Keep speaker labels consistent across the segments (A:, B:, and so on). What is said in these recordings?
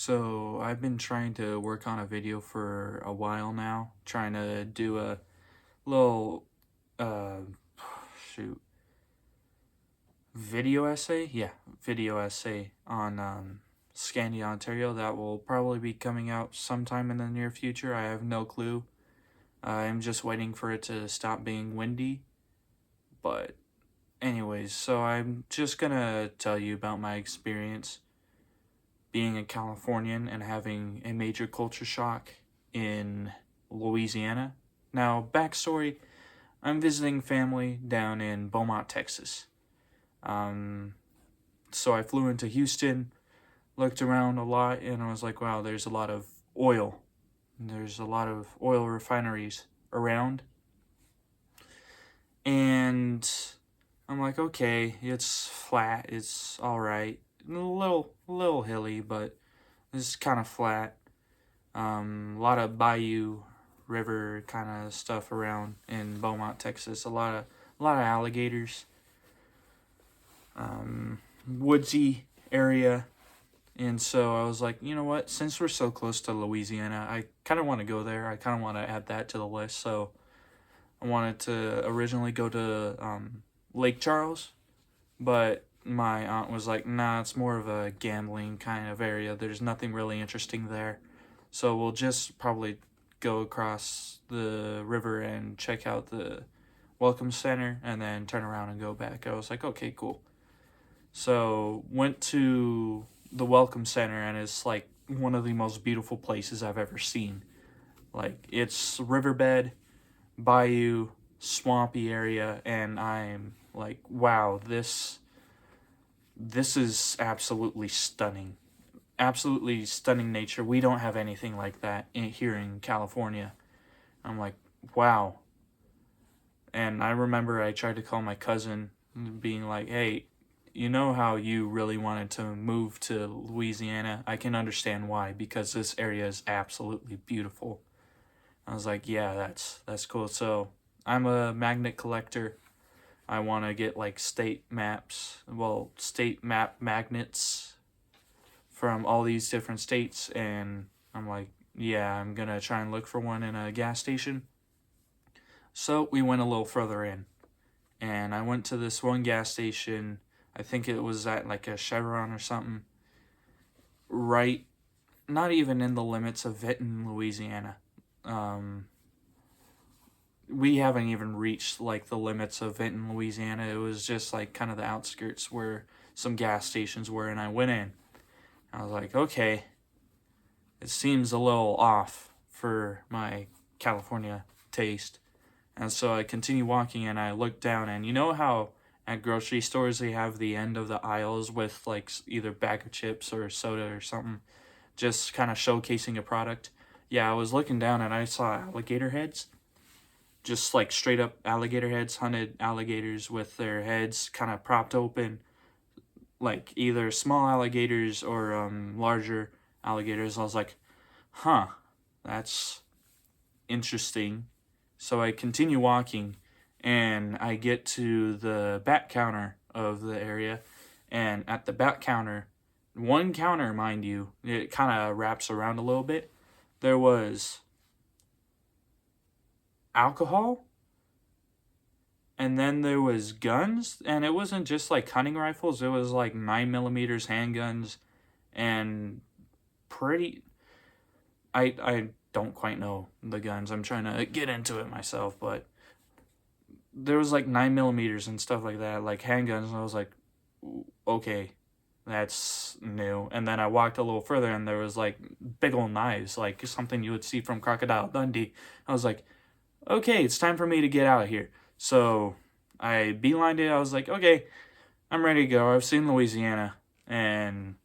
A: So I've been trying to work on a video for a while now, trying to do a little uh shoot video essay. Yeah, video essay on Scandia, Ontario that will probably be coming out sometime in the near future. I have no clue. I'm just waiting for it to stop being windy. But anyways, so I'm just gonna tell you about my experience being a Californian and having a major culture shock in Louisiana. Now, backstory, I'm visiting family down in Beaumont, Texas. Um, so I flew into Houston, looked around a lot, and I was like, wow, there's a lot of oil. There's a lot of oil refineries around. And I'm like, okay, it's flat, it's alright. A little hilly, but it's kind of flat. A lot of bayou river kind of stuff around in Beaumont, Texas. A lot of alligators. Woodsy area. And so I was like, you know what? Since we're so close to Louisiana, I kind of want to go there. I kind of want to add that to the list. So I wanted to originally go to Lake Charles, but my aunt was like, nah, it's more of a gambling kind of area. There's nothing really interesting there. So we'll just probably go across the river and check out the Welcome Center and then turn around and go back. I was like, okay, cool. So went to the Welcome Center, and it's like one of the most beautiful places I've ever seen. Like, it's riverbed, bayou, swampy area, and I'm like, wow, this is absolutely stunning. Absolutely stunning nature. We don't have anything like that here in California. I'm like, wow. And I remember I tried to call my cousin, being like, hey, you know how you really wanted to move to Louisiana? I can understand why, because this area is absolutely beautiful. I was like, yeah, that's cool. So I'm a magnet collector. I want to get like state map magnets from all these different states, and I'm like, yeah, I'm gonna try and look for one in a gas station. So we went a little further in, and I went to this one gas station. I think it was at like a Chevron or something, right, not even in the limits of Vinton, Louisiana. We haven't even reached like the limits of Vinton, Louisiana. It was just like kind of the outskirts where some gas stations were, and I went in. I was like, okay, it seems a little off for my California taste. And so I continue walking, and I look down, and you know how at grocery stores they have the end of the aisles with like either bag of chips or soda or something, just kind of showcasing a product? Yeah, I was looking down and I saw alligator heads, just like straight up alligator heads, hunted alligators with their heads kind of propped open, like either small alligators or larger alligators. I was like, huh, that's interesting. So I continue walking, and I get to the bat counter of the area, and at the bat counter, one counter, mind you, it kind of wraps around a little bit. There was alcohol, and then there was guns, and it wasn't just like hunting rifles. It was like 9mm handguns, and pretty. I don't quite know the guns. I'm trying to get into it myself, but there was like 9mm and stuff like that, like handguns. And I was like, okay, that's new. And then I walked a little further, and there was like big old knives, like something you would see from Crocodile Dundee. I was like, okay, it's time for me to get out of here. So I beelined it. I was like, okay, I'm ready to go. I've seen Louisiana, and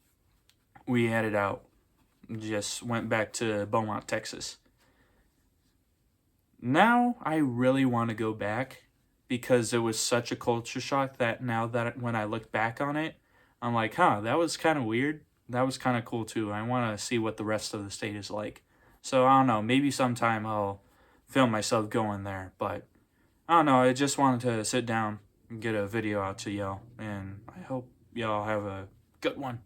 A: we headed out. Just went back to Beaumont, Texas. Now I really want to go back because it was such a culture shock that now that when I look back on it, I'm like, huh, that was kind of weird. That was kind of cool too. I want to see what the rest of the state is like. So I don't know, maybe sometime I'll film myself going there, but I don't know, I just wanted to sit down and get a video out to y'all, and I hope y'all have a good one.